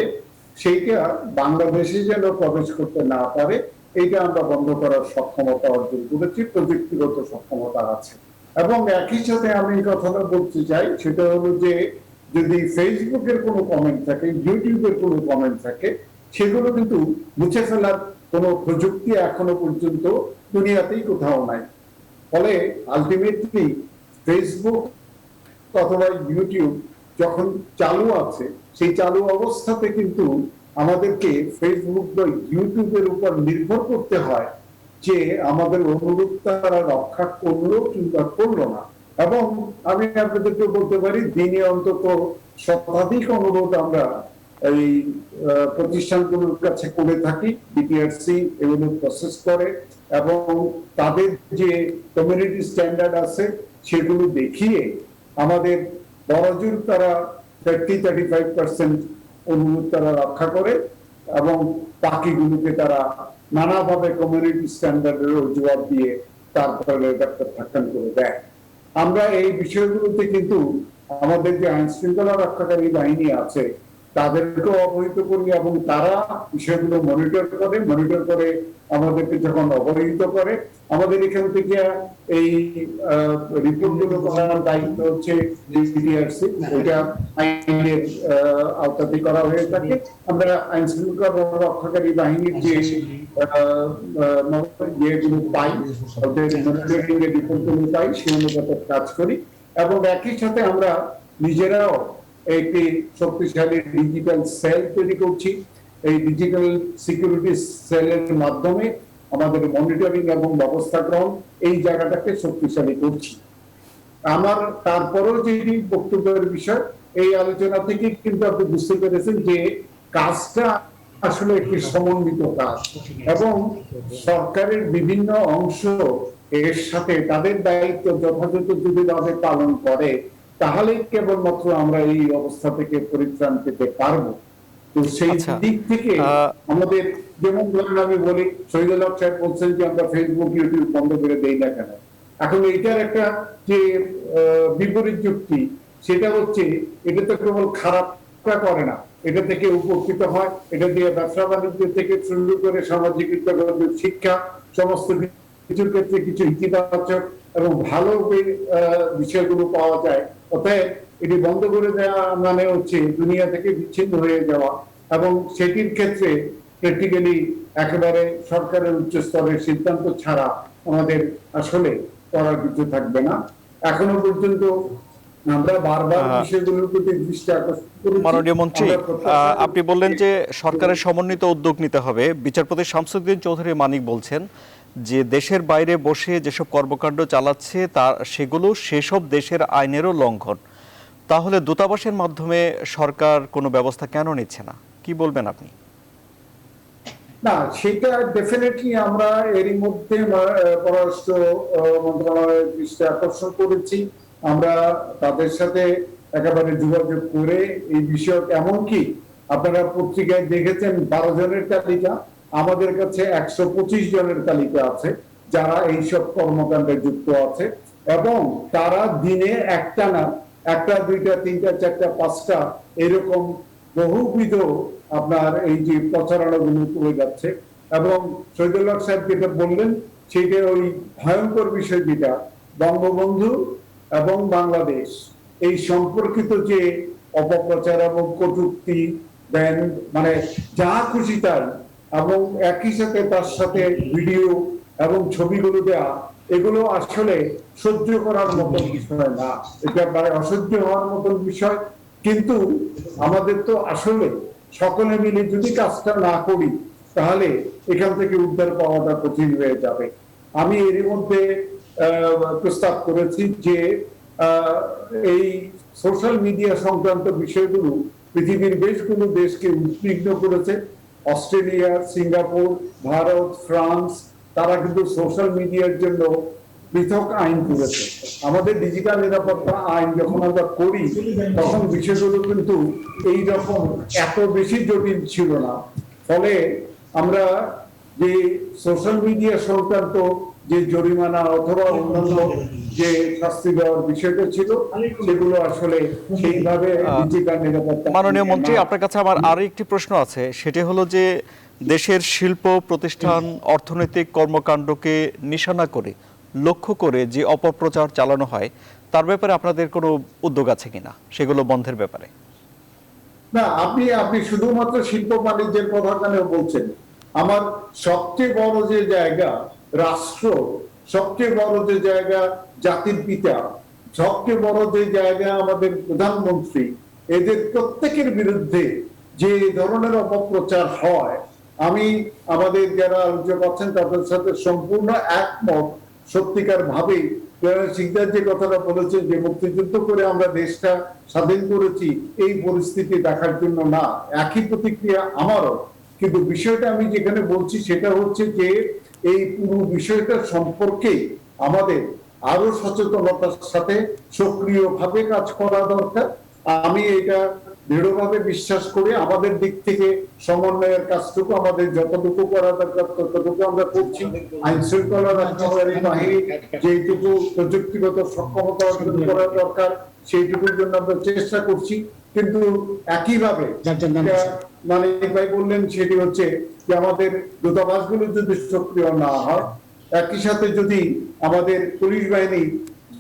সেইটা বাংলাদেশে যেন প্রবেশ করতে না পারে, এইটা আমরা বন্ধ করার সক্ষমতা অর্জন করেছি, প্রযুক্তিগত সক্ষমতা আছে। এবং একই সাথে আমি এই কথাটা বলতে চাই, সেটা হলো যে যদি ফেসবুকের কোনো কমেন্ট থাকে, ইউটিউবের কোনো কমেন্ট থাকে, সেগুলো কিন্তু মুছে ফেলার কোনো প্রযুক্তি এখনো পর্যন্ত দুনিয়াতেই কোথাও নাই। ফলে আলটিমেটলি ফেসবুক অথবা ইউটিউব যখন চালু আছে, সেই চালু অবস্থাতে কিন্তু আমাদেরকে ফেসবুক বা ইউটিউবের উপর নির্ভর করতে হয় যে আমাদের অনুরোধ তারা রক্ষা করলো কিংবা করলো না। এবং আমি আপনাদেরকে বলতে পারি, দিনে অন্তত শতাধিক অনুরোধ আমরা এই প্রতিষ্ঠানগুলোর কাছে করে থাকি। বিটিআরসি এগুলো প্রসেস করে এবং তাদের যে কমিউনিটি স্ট্যান্ডার্ড আছে সেগুলো দেখিয়ে আমাদের বড়জোর তারা 30-35% অনুরোধ তারা রক্ষা করে এবং বাকিগুলোকে তারা নানাভাবে কমিউনিটি স্ট্যান্ডার্ডের অজুহাত দিয়ে তারপরে প্রত্যাখ্যান করে দেয়। আমরা এই বিষয়গুলোতে কিন্তু আমাদের যে আইন শৃঙ্খলা রক্ষাকারী বাহিনী আছে তাদেরকেও অবহিত করি এবং তারা বিষয়গুলো মনিটর করে আমাদেরকে যখন অবহিত করে, আমাদের এখান থেকে এই রিপোর্টগুলো করার দায়িত্ব হচ্ছে বিটিআরসি, ওইটা আইনের আওতাতে করা হয়ে থাকে। আমরা আইন শৃঙ্খলা রক্ষাকারী বাহিনীর যে ইয়েগুলো পাই, ওদের মনিটরিং এর রিপোর্টগুলো পাই, সেই অনুপাত কাজ করি এবং একই সাথে আমরা নিজেরাও একটি শক্তিশালী ডিজিটাল সেল তৈরি করছি। এই ডিজিটাল সিকিউরিটি সেলের মাধ্যমে আমাদের মনিটরিং এবং ব্যবস্থা গ্রহণ এই জায়গাটাকে শক্তিশালী করছি। আমার তারপরেও যে বক্তব্যের বিষয়, এই আলোচনা থেকে কিন্তু আপনি বুঝতে পেরেছেন যে কাজটা আসলে একটি সমন্বিত কাজ এবং সরকারের বিভিন্ন অংশ এর সাথে তাদের দায়িত্ব যথাযথ যদি ভাবে পালন করে তাহলে কেবলমাত্র আমরা এই অবস্থা থেকে পরিত্রাণ পেতে পারবো। তো সেই দিক থেকে আমাদের যেমন ধরেন আমি বলি শহীদুল হক সাহেব বলছেন যে আমরা ফেসবুক ইউটিউব বন্ধ করে দেই না কেন, এখন এইটার একটা যে বিপরীত যুক্তি সেটা হচ্ছে এটা তো কেবল খারাপটা করে না, এটা থেকে উপকৃত হয়, এটা দিয়ে ব্যবসা বাণিজ্য থেকে শুরু করে সামাজিক শিক্ষা সমস্ত কিছুর ক্ষেত্রে কিছু ইতিবাচক এবং ভালো বিষয়গুলো পাওয়া যায়। অতএব এটি বন্ধ করে দেওয়া মানে হচ্ছে দুনিয়া থেকে বিচ্ছিন্ন হয়ে যাওয়া এবং সেটির ক্ষেত্রে প্র্যাকটিক্যালি একেবারে সরকারের উচ্চ স্তরের সিদ্ধান্ত ছাড়া আমাদের আসলে করার কিছু থাকবে না। এখনো পর্যন্ত আমরা বারবার বিষয়গুলোর প্রতি দৃষ্টি আকর্ষণ করেছি। মাননীয় মন্ত্রী, আপনি বললেন যে সরকারের সমন্বিত উদ্যোগ নিতে হবে। বিচারপতি শামসুদ্দিন চৌধুরী মানিক বলছেন যে দেশের বাইরে বসে যেসব কর্মকাণ্ড চালাচ্ছে সেগুলো সেসব দেশের আইনেরও লঙ্ঘন। তাহলে দূতাবাসের মাধ্যমে সরকার কোনো ব্যবস্থা কেন নিচ্ছে না, কি বলবেন আপনি? না, সেটা ডেফিনেটলি আমরা এরই মধ্যে পররাষ্ট্র মন্ত্রণালয়ের দৃষ্টি আকর্ষণ করেছি। আমরা তাদের সাথে একেবারে যোগাযোগ করে এই বিষয়, এমনকি আপনারা পত্রিকায় দেখেছেন 12 জনের তালিকা, আমাদের কাছে 125 জনের তালিকা আছে যারা এইসব কর্মকাণ্ডে যুক্ত আছে এবং তারা দিনে একটানা 1টা 2টা 3টা 4টা 5টা এরকম বহুবিধ আপনার এই যে প্রচারণাগুলো করে যাচ্ছে। এবং শহীদুল হক সাহেব যেটা বললেন সেটা ওই ভয়ঙ্কর বিষয় যেটা বঙ্গবন্ধু এবং বাংলাদেশ এই সম্পর্কিত যে অপপ্রচার এবং কটূক্তি দেন মানে যা খুশি তাই, এবং একই সাথে তার সাথে ভিডিও এবং ছবিগুলো দেওয়া, এগুলো আসলে সহ্য করার মতো বিষয় না, এটা প্রায় অসহ্য হওয়ার মতো বিষয়। কিন্তু আমাদের তো আসলে সকলে মিলে যদি কাজটা না করি তাহলে এখান থেকে উদ্ধার পাওয়াটা কঠিন হয়ে যাবে। আমি এরই মধ্যে প্রস্তাব করেছি যে এই সোশ্যাল মিডিয়া সংক্রান্ত বিষয়গুলো পৃথিবীর বেশগুলো দেশকে উদ্বিগ্ন করেছে। অস্ট্রেলিয়া, সিঙ্গাপুর, ভারত, ফ্রান্স তারা কিন্তু সোশ্যাল মিডিয়ার জন্য পৃথক আইন করেছে। আমাদের ডিজিটাল নিরাপত্তা আইন যখন আমরা করি তখন বিষয়গুলো কিন্তু এইরকম এত বেশি জটিল ছিল না। ফলে আমরা যে সোশ্যাল মিডিয়া সংক্রান্ত যে জরিমানা অথবা অন্যান্য যে শাস্তি দেওয়ার বিষয়টা ছিল সেগুলো আসলে সেইভাবে ডিজিটাল নিরাপত্তা। মাননীয় মন্ত্রী, আপনার কাছে আমার আরো একটি প্রশ্ন আছে, সেটি হলো যে দেশের শিল্প প্রতিষ্ঠান অর্থনৈতিক কর্মকাণ্ডকে নিশানা করে লক্ষ্য করে যে অপপ্রচার চালানো হয় তার ব্যাপারে আপনাদের কোনো উদ্যোগ আছে কিনা, সেগুলো বন্ধের ব্যাপারে? না, আপনি শুধুমাত্র শিল্প বাণিজ্যের কথা কেন বলছেন? আমার সবচেয়ে বড় যে জায়গা রাষ্ট্র, সবচেয়ে বড় যে জায়গা জাতির পিতা, সবচেয়ে বড় যে জায়গা আমাদের প্রধানমন্ত্রী, এদের প্রত্যেকের বিরুদ্ধে যে ধরনের অপপ্রচার হয় আমি আমাদের যারা আলোচক আছেন তাদের সাথে সম্পূর্ণ একমত। সত্যিকার ভাবে সিকদার যে কথাটা বলেছেন যে মুক্তিযুদ্ধ করে আমরা দেশটা স্বাধীন করেছি এই পরিস্থিতি দেখার জন্য না, একই প্রতিক্রিয়া আমারও। কিন্তু বিষয়টা আমি যেখানে বলছি সেটা হচ্ছে যে এই পুরো বিষয়টা সম্পর্কে আমাদের আরো সচেতনতার সাথে সক্রিয়ভাবে কাজ করা দরকার। আমি এটা দৃঢ়ভাবে বিশ্বাস করি আমাদের দিক থেকে সমন্বয়ের কাজটুকু আমাদের যতটুকু করা দরকার ততটুকু আমরা করছি। আইন শৃঙ্খলা রক্ষাকারী বাহিনী যেটুকু প্রযুক্তিগত সক্ষমতা অর্জন করা দরকার সেইটুকুর জন্য আমরা চেষ্টা করছি। কিন্তু একইভাবে মানিক ভাই বললেন সেটি হচ্ছে যে আমাদের দূতাবাসগুলো যদি সক্রিয় না হয়, একই সাথে যদি আমাদের পুলিশ বাহিনী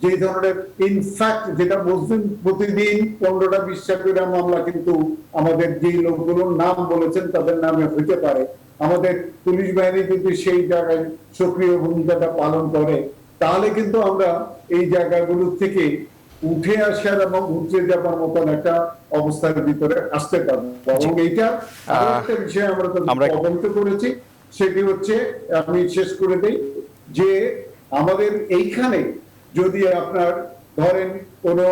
যে ধরনের ইনফ্যাক্ট যেটা বলছেন প্রতিদিন 15টা 20টা করে মামলা কিন্তু আমাদের যে লোকগুলোর নাম বলেছেন তাদের নামে হইতে পারে, আমাদের পুলিশ বাহিনী যদি সেই জায়গায় সক্রিয় ভূমিকাটা পালন করে তাহলে কিন্তু আমরা এই জায়গাগুলো থেকে উঠে আসার এবং উঠে যাবার মতন একটা অবস্থার ভিতরে আসতে পারবো। এবং এইটা আরো একটা বিষয় আমরা অবগত করেছি, সেটি হচ্ছে আমি শেষ করে দেই যে আমাদের এইখানে যদি আপনার ধরেন কোনো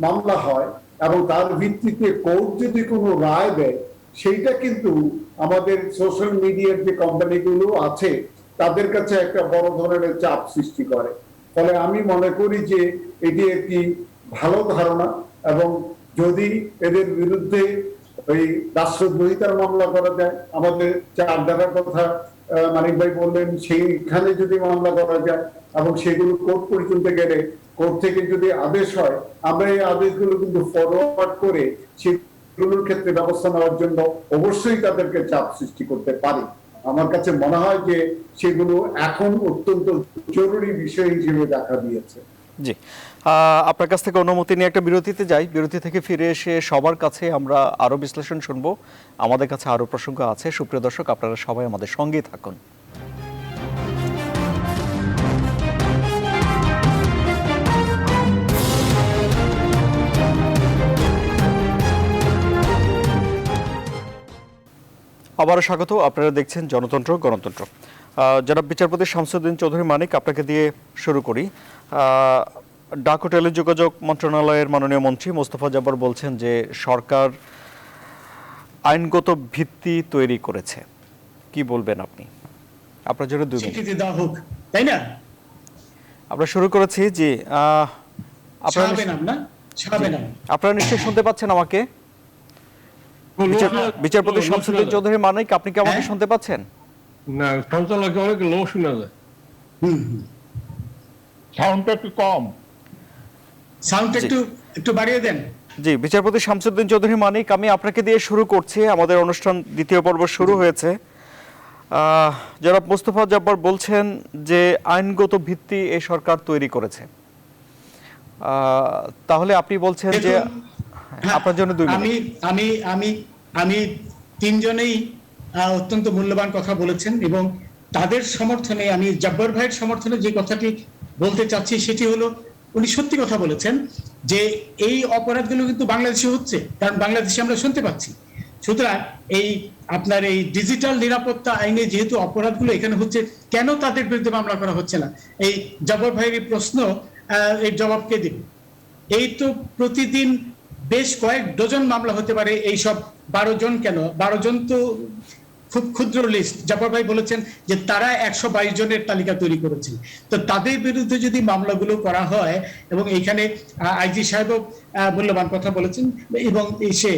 মামলা হয় এবং তার ভিত্তিতে কোর্ট যদি কোনো রায় দেয়, সেইটা কিন্তু আমাদের সোশ্যাল মিডিয়ার যে কোম্পানিগুলো আছে তাদের কাছে একটা বড় ধরনের চাপ সৃষ্টি করে। ফলে আমি মনে করি যে এটি একটি ভালো ধারণা, এবং যদি এদের বিরুদ্ধে ওই রাষ্ট্রদ্রোহিতার মামলা করা যায়, আমাদের 4 ধারার কথা মানিক ভাই বললেন, সেইখানে যদি মামলা করা যায় এবং সেগুলো কোর্ট পর্যন্ত গেলে কোর্ট থেকে যদি আদেশ হয়, আমরা এই আদেশগুলো কিন্তু ফরওয়ার্ড করে সেগুলোর ক্ষেত্রে ব্যবস্থা নেওয়ার জন্য অবশ্যই তাদেরকে চাপ সৃষ্টি করতে পারি। আমার কাছে মনে হয় যে সেগুলো এখন অত্যন্ত জরুরি বিষয় হিসেবে দেখা দিয়েছে। জি, আপনার কাছ থেকে অনুমতি নিয়ে একটা বিরতিতে যাই। বিরতি থেকে ফিরে এসে সবার কাছে আমরা আরো বিশ্লেষণ শুনবো। আমাদের কাছে আরো প্রসঙ্গ আছে। সুপ্রিয় দর্শক, আপনারা সবাই আমাদের সঙ্গেই থাকুন। আবারও স্বাগত। আপনারা দেখছেন জনতন্ত্র গণতন্ত্র। জনাব বিচারপতি শামসুদ্দিন চৌধুরী মানিক, আপনাকে দিয়ে শুরু করি। ডাক ও টেলিযোগাযোগ মন্ত্রণালয়ের মাননীয় মন্ত্রী মোস্তফা জব্বার বলছেন যে সরকার আইনগত ভিত্তি তৈরি করেছে। কি বলবেন আপনি? আপনার জন্য 2 মিনিট দেওয়া হোক, তাই না? আমরা শুরু করেছি। জি, আপনারা নিশ্চয়ই শুনতে পাচ্ছেন আমাকে? বিচারপতি শামসুদ্দিন চৌধুরী মানিক, আপনি কি আমাকে শুনতে পাচ্ছেন? না, সঞ্চালকে অনেক লো শোনা যায়। সাউন্ডটা একটু কম, সাউন্ডটা একটু বাড়িয়ে দেন। জি, বিচারপতি শামসুদ্দিন চৌধুরী মানিক, আমি আপনাকে দিয়ে শুরু করছি। আমাদের অনুষ্ঠান দ্বিতীয় পর্ব শুরু হয়েছে। জনাব মোস্তফা জব্বার বলছেন যে আইনগত ভিত্তি এই সরকার তৈরি করেছে। তাহলে আপনি বলছেন যে আপনার জন্য 2 মিনিট। আমি 3 জনেই অত্যন্ত মূল্যবান কথা বলেছেন, এবং তাদের সমর্থনে আমি জব্বার ভাইয়ের সমর্থনে যে কথাটি বলতে চাচ্ছি সেটি হলো, উনি সত্যি কথা বলেছেন যে এই অপরাধগুলো কিন্তু বাংলাদেশে হচ্ছে, কারণ বাংলাদেশে আমরা শুনতে পাচ্ছি। সুতরাং এই আপনার এই ডিজিটাল নিরাপত্তা আইনে যেহেতু অপরাধগুলো এখানে হচ্ছে, কেন তাদের বিরুদ্ধে মামলা করা হচ্ছে না? এই জব্বার ভাইয়ের প্রশ্ন, এর জবাব কে দিবে? এই তো প্রতিদিন বেশ কয়েক ডজন মামলা হতে পারে। এইসব 12 জন কেন? 12 জন তো খুব ক্ষুদ্র লিস্ট। জব্বার ভাই বলেছেন যে তারা 122 জনের তালিকা তৈরি করেছেন। তো তাদের বিরুদ্ধে যদি মামলাগুলো করা হয়, এবং এইখানে আইজি সাহেবও মূল্যবান কথা বলেছেন, এবং সে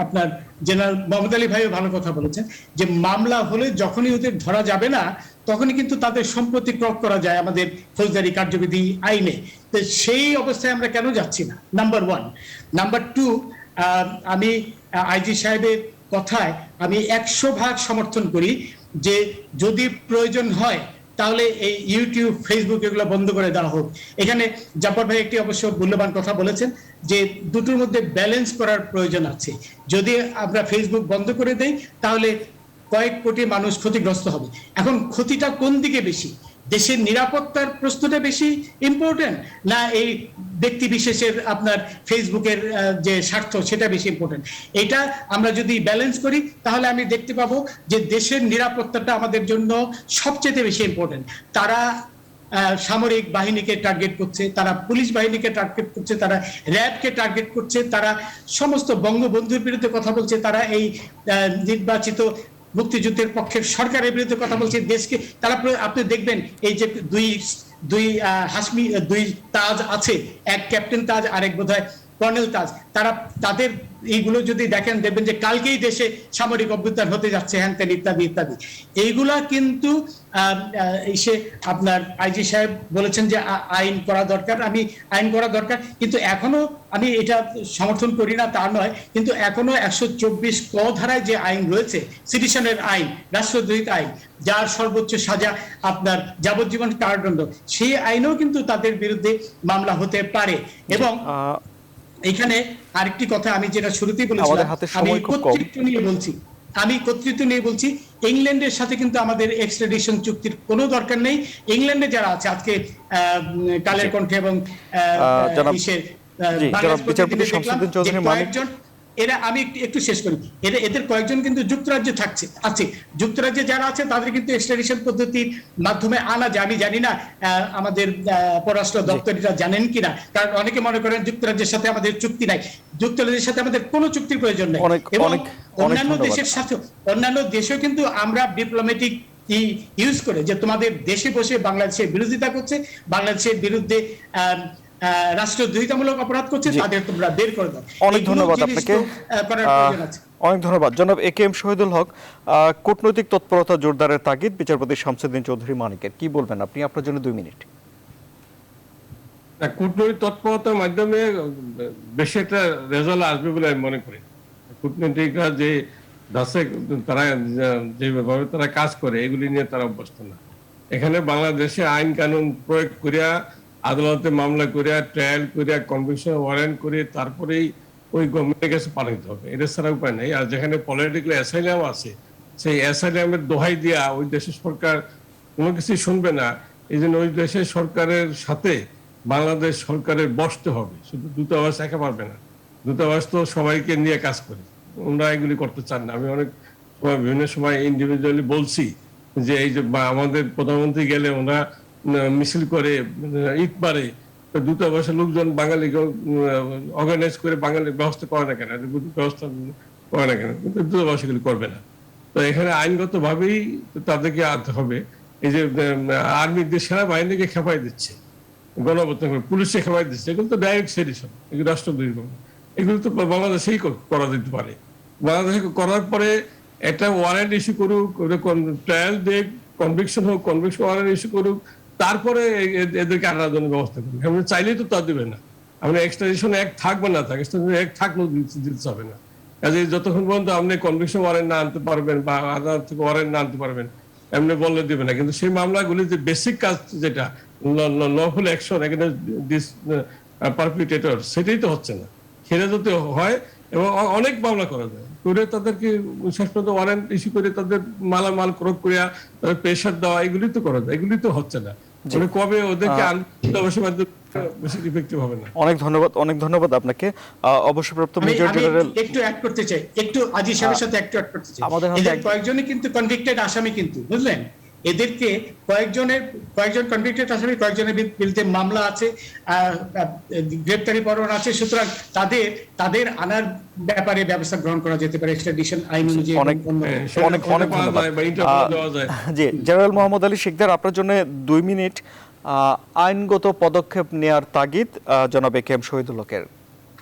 আপনার জেনারেল মোহাম্মদ আলী ভাইও ভালো কথা বলেছেন যে মামলা হলে যখনই ওদের ধরা যাবে না, তখনই কিন্তু তাদের সম্পত্তি ক্রয় করা যায় আমাদের ফৌজদারি কার্যবিধি আইনে। তো সেই অবস্থায় আমরা কেন যাচ্ছি না? নাম্বার 1। নাম্বার 2, আমি আইজি সাহেবের কথায় আমি 100% সমর্থন করি যে যদি প্রয়োজন হয় তাহলে এই ইউটিউব, ফেসবুক এগুলো বন্ধ করে দেওয়া হোক। এখানে জব্বার ভাই একটি অবশ্য মূল্যবান কথা বলেছেন যে দুটোর মধ্যে ব্যালেন্স করার প্রয়োজন আছে। যদি আমরা ফেসবুক বন্ধ করে দেই তাহলে কয়েক কোটি মানুষ ক্ষতিগ্রস্ত হবে। এখন ক্ষতিটা কোন দিকে বেশি? দেশের নিরাপত্তার প্রশ্নটা বেশি ইম্পর্টেন্ট, না এই ব্যক্তি বিশেষের আপনার ফেসবুকের যে স্বার্থ সেটা বেশি ইম্পর্টেন্ট? এটা আমরা যদি ব্যালেন্স করি তাহলে আমি দেখতে পাবো যে দেশের নিরাপত্তাটা আমাদের জন্য সবচেয়ে বেশি ইম্পর্টেন্ট। তারা সামরিক বাহিনীকে টার্গেট করছে, তারা পুলিশ বাহিনীকে টার্গেট করছে, তারা র্যাবকে টার্গেট করছে, তারা সমস্ত বঙ্গবন্ধুর বিরুদ্ধে কথা বলছে, তারা এই নির্বাচিত মুক্তিযুদ্ধের পক্ষের সরকারের বিরুদ্ধে কথা বলছে। দেশকে তারা, আপনি দেখবেন এই যে দুই হাসমি, 2 তাজ আছে, এক ক্যাপ্টেন তাজ আর এক বোধহয় কর্নেল তাজ, তাদের এইগুলো যদি দেখেন দেখবেন যে কালকেই দেশে সামরিক অভ্যুত্থান হতে যাচ্ছে, হ্যান ত্যান ইত্যাদি ইত্যাদি। এইগুলা কিন্তু এসে আপনার আইজি সাহেব বলেছেন যে আইন করা দরকার। আমি আইন করা দরকার, কিন্তু এখনো আমি এটা সমর্থন করি না তা নয়, কিন্তু এখনো 124 ক ধারায় যে আইন রয়েছে, সিটিশনের আইন, রাষ্ট্রদ্রোহিতা আইন, যার সর্বোচ্চ সাজা আপনার যাবজ্জীবন কারাদণ্ড, সেই আইনেও কিন্তু তাদের বিরুদ্ধে মামলা হতে পারে। এবং এখানে আরেকটি কথা আমি যেটা শুরুতেই বলেছিলাম, আমি কর্তৃত্ব নিয়ে বলছি, ইংল্যান্ডের সাথে কিন্তু আমাদের এক্সট্রাডিশন চুক্তির কোনো দরকার নেই। ইংল্যান্ডে যারা আছে আজকে কালের কণ্ঠে এবং এরা আমি একটু শেষ করি, এদের কয়েকজন কিন্তু যুক্তরাজ্যে আছে। যুক্তরাজ্যে যারা আছে তাদের কিন্তু এক্সট্রাডিশন পদ্ধতির মাধ্যমে আনা যায়। আমি জানি না আমাদের পররাষ্ট্র দপ্তরিরা জানেন কিনা, কারণ অনেকে মনে করেন যুক্তরাজ্যের সাথে আমাদের চুক্তি নাই। যুক্তরাজ্যের সাথে আমাদের কোনো চুক্তির প্রয়োজন নেই, এবং অন্যান্য দেশের সাথে অন্যান্য দেশেও কিন্তু আমরা ডিপ্লোম্যাটিক ইউজ করে যে তোমাদের দেশে বসে বাংলাদেশের বিরোধিতা করছে, বাংলাদেশের বিরুদ্ধে রাষ্ট্রদ্রোহিতামূলক অপরাধ করছে, তাদের তোমরা বের করে দাও। অনেক ধন্যবাদ আপনাকে। অনেক ধন্যবাদ জনাব একেএম শহীদুল হক। কূটনৈতিক তৎপরতা জোরদারের তাগিদ বিচারপতি শামসুদ্দিন চৌধুরী মানিকের, কি বলবেন আপনি? আপনার জন্য 2 মিনিট। কূটনৈতিক তৎপরতার মাধ্যমে বেশি একটা রেজাল্ট আসবে বলে আমি মনে করি। কূটনীতিকরা যে দাসে তারা যেভাবে তারা কাজ করে এগুলি নিয়ে তারা অভ্যস্ত না। এখানে বাংলাদেশে আইন কানুন প্রয়োগ করিয়া, আদালতে মামলা করিয়া, ট্রায়াল করিয়া, কনভিকশন ওয়ারেন্ট করে তারপরেই ওই গভর্নমেন্টের কাছে পাঠাতে হবে, এটা ছাড়া উপায় নেই। আর যেখানে পলিটিক্যাল অ্যাসাইলাম আছে, সেই অ্যাসাইলামের দোহাই দিয়া ওই দেশের সরকার কোনো কিছুই শুনবে না। এই জন্য ওই দেশের সরকারের সাথে বাংলাদেশ সরকারের বসতে হবে, শুধু দূতাবাস একা পারবে না। দূতাবাস তো সবাইকে নিয়ে কাজ করে, ওনারা এগুলি করতে চান না। আমি অনেক সময় বিভিন্ন সময় ইন্ডিভিজুয়ালি বলছি যে এই যে আমাদের প্রধানমন্ত্রী গেলে ওনারা মিছিল করে, ঈদ পারে, দূতাবাসের লোকজন বাঙালিকে অর্গানাইজ করে বাঙালির ব্যবস্থা করে না কেন, ব্যবস্থা করে না কেন, কিন্তু দূতাবাস এগুলি করবে না। তো এখানে আইনগত ভাবেই তাদেরকে আনতে হবে। এই যে আর্মি সেনাবাহিনীকে খেপাই দিচ্ছে, গণবর্তন করে পুলিশে খেপাই দিচ্ছে, এগুলো তো ডাইরেক্ট সেডিশন, এগুলো রাষ্ট্রদ্রোহী। এগুলো তো বাংলাদেশেই করা যেতে পারে। বাংলাদেশে করার পরে একটা ওয়ারেন্ট ইস্যু করুক, ট্রায়াল দেখ, কনভিকশন হোক, কনভিকশন ওয়ারেন্ট ইস্যু করুক, তারপরে এদেরকে আনার জন্য ব্যবস্থা করুক। এমনি চাইলেই তো তা দেবে না। আপনি এক্সট্রাডিশন অ্যাক্ট থাকবে না, থাকে এক্সট্রাডিশন অ্যাক্ট থাকলেও দিতে হবে না। কাজে যতক্ষণ পর্যন্ত আপনি কনভিকশন ওয়ারেন্ট না আনতে পারবেন বা আদালত থেকে ওয়ারেন্ট না আনতে পারবেন, এমনি বললে দেবে না। কিন্তু সেই মামলাগুলি যে বেসিক কাজ, যেটা লফুল অ্যাকশন এগেইনস্ট দিস পারপিট্রেটর, সেটাই তো হচ্ছে না। সেটা যদি হয়, এবং অনেক মামলা করা যায় করে তাদেরকে শেষ পর্যন্ত ওয়ারেন্ট ইস্যু করে তাদের মালামাল ক্রয় করিয়া তাদের প্রেশার দেওয়া, এগুলি তো করা যায়, এগুলি তো হচ্ছে না। কবে ওদেরকে বেশি ইফেক্টিভ হবে না। অনেক ধন্যবাদ আপনাকে। অবসরপ্রাপ্ত মেজর জেনারেল একটু অ্যাড করতে চাই, একটু আজিজ সাহেবের সাথে একটু অ্যাড করতে চাই। এদের কয়েকজনই কিন্তু কনভিক্টেড আসামি, কিন্তু বুঝলেন, এদেরকে কয়েকজন কনভিক্টেড আসামি, কয়েকজনের বিরুদ্ধে মামলা আছে, গ্রেপ্তারি পরোয়ানা আছে। সুতরাং তাদের আনার ব্যাপারে ব্যবস্থা গ্রহণ করা যেতে পারে এক্সট্রাডিশন আইন অনুযায়ী। অনেক ধন্যবাদ। জি, জেনারেল মোহাম্মদ আলী শিকদার, আপনার জন্য 2 মিনিট। আইনগত পদক্ষেপ নেয়ার তাগিদ জনাব একেএম শহীদুল হকের,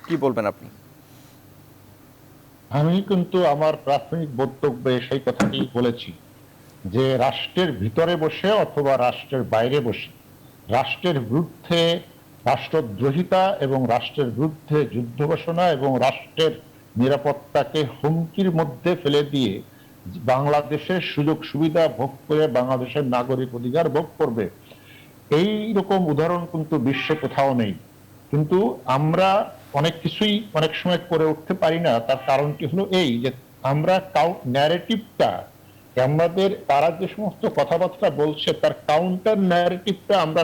কি বলবেন আপনি? আমি কিন্তু আমার প্রাথমিক বক্তব্যে সেই কথাটি বলেছি যে রাষ্ট্রের ভিতরে বসে অথবা রাষ্ট্রের বাইরে বসে রাষ্ট্রের বিরুদ্ধে রাষ্ট্রদ্রোহিতা এবং রাষ্ট্রের বিরুদ্ধে যুদ্ধ ঘোষণা এবং রাষ্ট্রের নিরাপত্তাকে হুমকির মধ্যে ফেলে দিয়ে বাংলাদেশের সুযোগ সুবিধা ভোগ করে বাংলাদেশের নাগরিক অধিকার ভোগ করবে, এই রকম উদাহরণ কিন্তু বিশ্বে কোথাও নেই। কিন্তু আমরা অনেক কিছুই অনেক সময় করে উঠতে পারি না। তার কারণটি হলো এই যে আমরা ন্যারেটিভটা, আমাদের তারা যে সমস্ত কথাবার্তা বলছে তার কাউন্টার ন্যারেটিভটা আমরা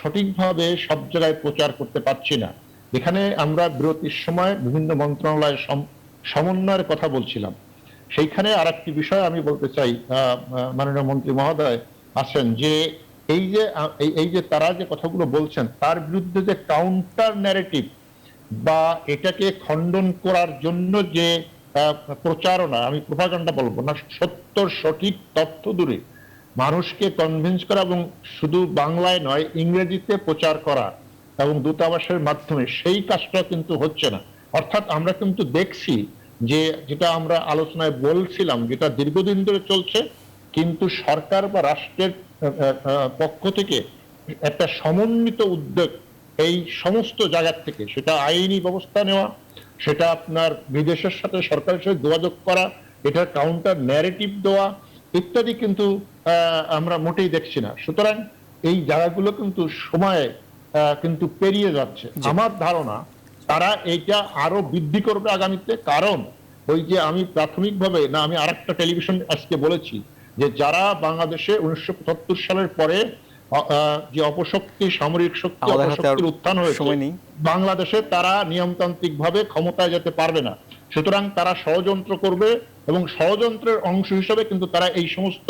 সঠিকভাবে সব জায়গায় প্রচার করতে পারছি না। এখানে আমরা বিরতির সময় বিভিন্ন মন্ত্রণালয়ের সমন্বয়ের কথা বলছিলাম, সেইখানে আর একটি বিষয় আমি বলতে চাই, মাননীয় মন্ত্রী মহোদয় আছেন, যে এই যে তারা যে কথাগুলো বলছেন তার বিরুদ্ধে যে কাউন্টার ন্যারেটিভ বা এটাকে খণ্ডন করার জন্য যে প্রচারণা, আমি প্রোপাগান্ডা বলবো না, সঠিক তথ্য দূরে মানুষকে কনভিন্স করা এবং শুধু বাংলায় নয় ইংরেজিতে প্রচার করা এবং দূতাবাসের মাধ্যমে, সেই কাজটা কিন্তু হচ্ছে না। অর্থাৎ আমরা কিন্তু দেখছি যে যেটা আমরা আলোচনায় বলছিলাম, যেটা দীর্ঘদিন ধরে চলছে, কিন্তু সরকার বা রাষ্ট্রের পক্ষ থেকে একটা সমন্বিত উদ্যোগ এই সমস্ত জায়গা থেকে, সেটা আইনি ব্যবস্থা নেওয়া, সেটা আপনার বিদেশের সাথে সরকারের সাথে যোগাযোগ করা, এটার কাউন্টার ন্যারেটিভ দেওয়া ইত্যাদি কিন্তু আমরা মোটেই দেখছি না। সুতরাং এই জায়গাগুলো কিন্তু সময়ে কিন্তু পেরিয়ে যাচ্ছে। আমার ধারণা তারা এইটা আরো বৃদ্ধি করবে আগামীতে। কারণ ওই যে আমি প্রাথমিকভাবে আমি আরেকটা টেলিভিশন আজকে বলেছি যে যারা বাংলাদেশে 1975 সালের পরে যে অপশক্তি, সামরিক শক্তি, আমাদের হাতে আর অপশক্তির উত্থান হয়েছে সময় নেই। বাংলাদেশে, তারা নিয়মতান্ত্রিক ভাবে ক্ষমতায় যেতে পারবে না। সুতরাং তারা ষড়যন্ত্র করবে এবং ষড়যন্ত্রের অংশ হিসেবে কিন্তু তারা এই সমস্ত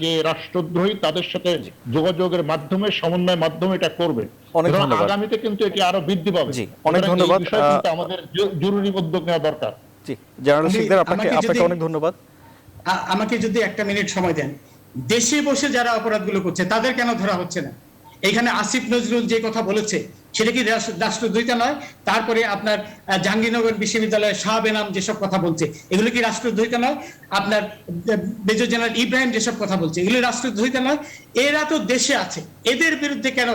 যে রাষ্ট্রদ্রোহী তাদের সাথে যোগাযোগের মাধ্যমে, সমন্বয়ের মাধ্যমে এটা করবে। অনেক ধন্যবাদ। আগামীতে কিন্তু এটি আরো বৃদ্ধি পাবে। জি, অনেক ধন্যবাদ। এই বিষয়ে কিন্তু আমাদের জরুরি উদ্যোগ নেওয়া দরকার। জি, জেনারেল শিকদার, আমাকে আপনাকে যদি- অনেক ধন্যবাদ। আমাকে যদি একটা মিনিট সময় দেন, দেশে বসে যারা অপরাধগুলো করছে তাদের কেন ধরা হচ্ছে না? এখানে আসিফ নজরুল যে কথা বলেছে সেটা কি রাষ্ট্রদ্রোহিতা নয়? তারপরে আপনার জাহাঙ্গীরনগর বিশ্ববিদ্যালয়ের শাহ বেনাম যেসব কথা বলছে এগুলো কি রাষ্ট্রদ্রোহিতা নয়? আপনার মেজর জেনারেল ইব্রাহিম যেসব কথা বলছে এগুলো রাষ্ট্রদ্রোহিতা নয়? এরা তো দেশে আছে, এদের বিরুদ্ধে কেন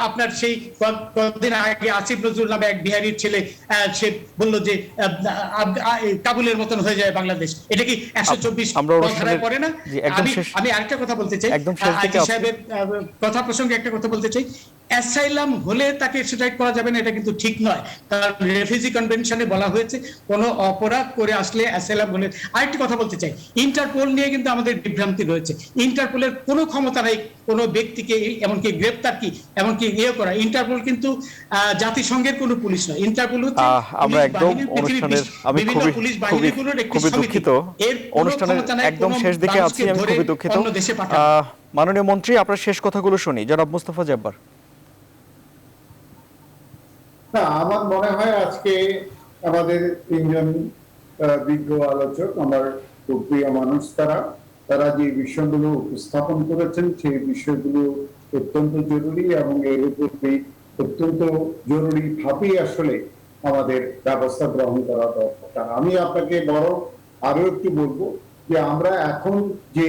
আপনার সেই কদিন আগে আসিফ নজরুল নামে এক বিহারির ছেলে সে বলল যে কাবুলের মতন হয়ে যায় বাংলাদেশ, এটা কি 124 ধারায় পড়ে না? আমি আরেকটা কথা বলতে চাই, সাহেবের কথা প্রসঙ্গে একটা কথা বলতে চাই। অ্যাসাইলাম হলে তাকে এক্সট্রাডিট করা যাবে না, এটা কিন্তু ঠিক নয়। কারণ রেফিউজি কনভেনশনে বলা হয়েছে কোনো অপরাধ করে আসলে অ্যাসাইলাম হলে। আরেকটি কথা বলতে চাই, ইন্টারপোল নিয়ে কিন্তু আমাদের বিভ্রান্তি রয়েছে। ইন্টারপোলের কোনো ক্ষমতা নেই কোনো ব্যক্তিকে এমনকি গ্রেপ্তার কি এমনকি ইয়ে করা। ইন্টারপোল কিন্তু জাতিসংঘের কোনো পুলিশ নয়। ইন্টারপোল হচ্ছে আমরা একদম অনুষ্ঠানের, আমি খুবই দুঃখিত, অনুষ্ঠানের একদম শেষ দিকে আছি, আমি খুবই দুঃখিত। মাননীয় মন্ত্রী, আপনার শেষ কথাগুলো শুনি। জনাব মুস্তাফা জব্বার। না, আমার মনে হয় আজকে আমাদের তিনজন বিজ্ঞ আলোচক, আমার খুব প্রিয় মানুষ, তারা যে বিষয়গুলো উপস্থাপন করেছেন সেই বিষয়গুলো অত্যন্ত জরুরি এবং এর উপরে অত্যন্ত জরুরি ভাবেই আসলে আমাদের ব্যবস্থা গ্রহণ করা দরকার। আমি আপনাকে আরো একটু বলবো যে আমরা এখন যে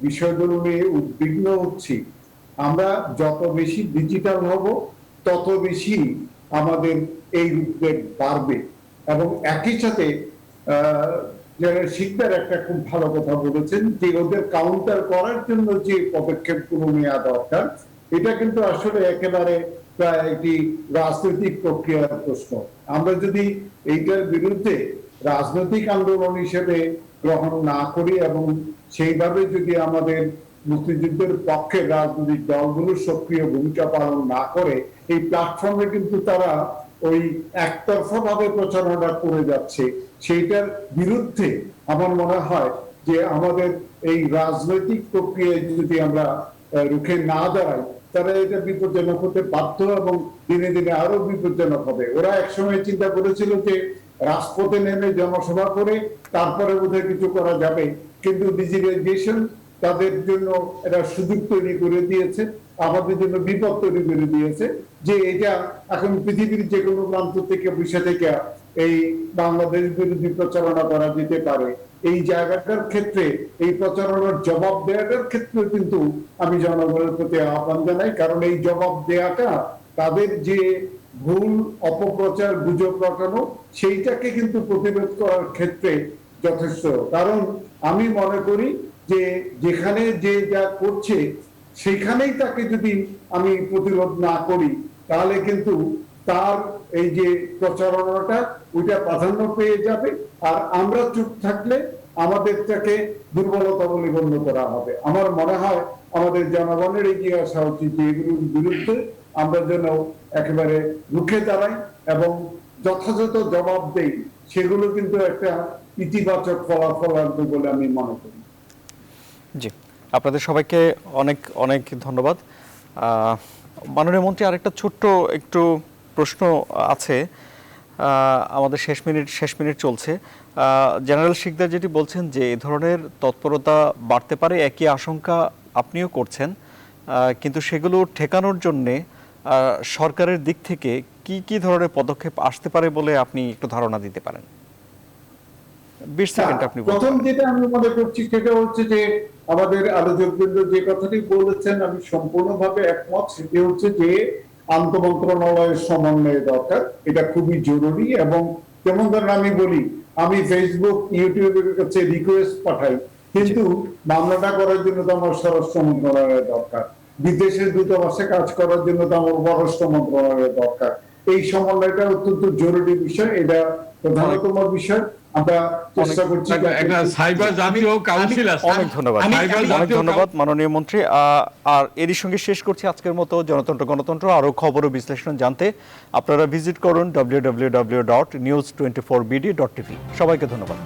বিষয়গুলো নিয়ে উদ্বিগ্ন হচ্ছি, আমরা যত বেশি ডিজিটাল হব তত বেশি আমাদের এই উদ্বেগ বাড়বে। এবং একই সাথে শিকদার একটা খুব ভালো কথা বলেছেন যে ওদের কাউন্টার করার জন্য যে পদক্ষেপগুলো নেওয়া দরকার, এটা কিন্তু আসলে একেবারে প্রায় একটি রাজনৈতিক প্রক্রিয়ার প্রশ্ন। আমরা যদি এইটার বিরুদ্ধে রাজনৈতিক আন্দোলন হিসেবে গ্রহণ না করি এবং সেইভাবে যদি আমাদের মুক্তিযুদ্ধের পক্ষে রাজনৈতিক দলগুলো সক্রিয় ভূমিকা পালন না করে, এই প্ল্যাটফর্মে কিন্তু তারা ওই একতরফা ভাবে প্রচারণা করে যাচ্ছে। সেইটার বিরুদ্ধে আমার মনে হয় যে আমাদের এই রাজনৈতিক প্রক্রিয়ায় যদি আমরা রুখে না দাঁড়াই, তারা এটা বিপজ্জনক হতে বাধ্য এবং দিনে দিনে আরো বিপজ্জনক হবে। ওরা একসময় চিন্তা করেছিল যে রাজপথে নেমে জনসভা করে তারপরে বোধহয় কিছু করা যাবে, কিন্তু ডিজিটালাইজেশন তাদের জন্য একটা সুযোগ তৈরি করে দিয়েছে, আমাদের জন্য বিপদ তৈরি করে দিয়েছে যে এটা এখন পৃথিবীর যে কোনো প্রান্ত থেকে বসে থেকে এই বাংলাদেশ বিরোধী প্রচারণা করা যেতে পারে। এই জায়গাটার ক্ষেত্রে এই প্রচারণার জবাব দেওয়াটার ক্ষেত্রে কিন্তু আমি জনগণের প্রতি আহ্বান জানাই, কারণ এই জবাব দেওয়াটা তাদের যে ভুল অপপ্রচার, গুজব রটানো, সেইটাকে কিন্তু প্রতিরোধ করার ক্ষেত্রে যথেষ্ট। কারণ আমি মনে করি যে যেখানে যে যা করছে সেখানেই তাকে যদি আমি প্রতিরোধ না করি, তাহলে কিন্তু তার এই যে প্রচারণাটা ওইটা প্রাধান্য পেয়ে যাবে, আর আমরা চুপ থাকলে আমাদেরটাকে দুর্বলতা বলে গণ্য করা হবে। আমার মনে হয় আমাদের জনগণের এগিয়ে আসা উচিত যে এগুলোর বিরুদ্ধে আমরা যেন একেবারে রুখে দাঁড়াই এবং যথাযথ জবাব দেই। সেগুলো কিন্তু একটা ইতিবাচক ফলাফল আনবে বলে আমি মনে করি। জি, আপনাদের সবাইকে অনেক অনেক ধন্যবাদ। মাননীয় মন্ত্রী, আরেকটা ছোট্ট একটু প্রশ্ন আছে, আমাদের শেষ মিনিট চলছে। জেনারেল শিকদার যেটি বলছেন যে এই ধরনের তৎপরতা বাড়তে পারে, একই আশঙ্কা আপনিও করছেন, কিন্তু সেগুলো ঠেকানোর জন্যে সরকারের দিক থেকে কি কি ধরনের পদক্ষেপ আসতে পারে বলে আপনি একটু ধারণা দিতে পারেন? 20 সেকেন্ড আপনি বলুন। প্রথম যেটা আমি মনে করছি সেটা হচ্ছে যে আমাদের আলোচকবৃন্দ যে কথাটি বলেছেন আমি সম্পূর্ণভাবে একমত। সেটি হচ্ছে যে আন্তঃমন্ত্রণালয়ের সমন্বয় দরকার, এটা খুবই জরুরি। এবং যেমন ধরেন আমি বলি, আমি ফেসবুক ইউটিউবের কাছে রিকোয়েস্ট পাঠাই, কিন্তু মামলাটা করার জন্য তো আমার স্বরাষ্ট্র মন্ত্রণালয়ের দরকার, বিদেশের দূতাবাসে কাজ করার জন্য তো আমার পররাষ্ট্র মন্ত্রণালয়ের দরকার। এই সমন্বয়টা অত্যন্ত জরুরি বিষয়, এটা প্রধানতম বিষয়। আমরা চেষ্টা করছি একটা সাইবার জাতীয় কাউন্সিল আছে। অনেক ধন্যবাদ, অনেক ধন্যবাদ মাননীয় মন্ত্রী। আর এরই সঙ্গে শেষ করছি আজকের মতো জনতন্ত্র গণতন্ত্র। আরো খবর ও বিশ্লেষণ জানতে আপনারা ভিজিট করুন www.news24bd.tv। সবাইকে ধন্যবাদ।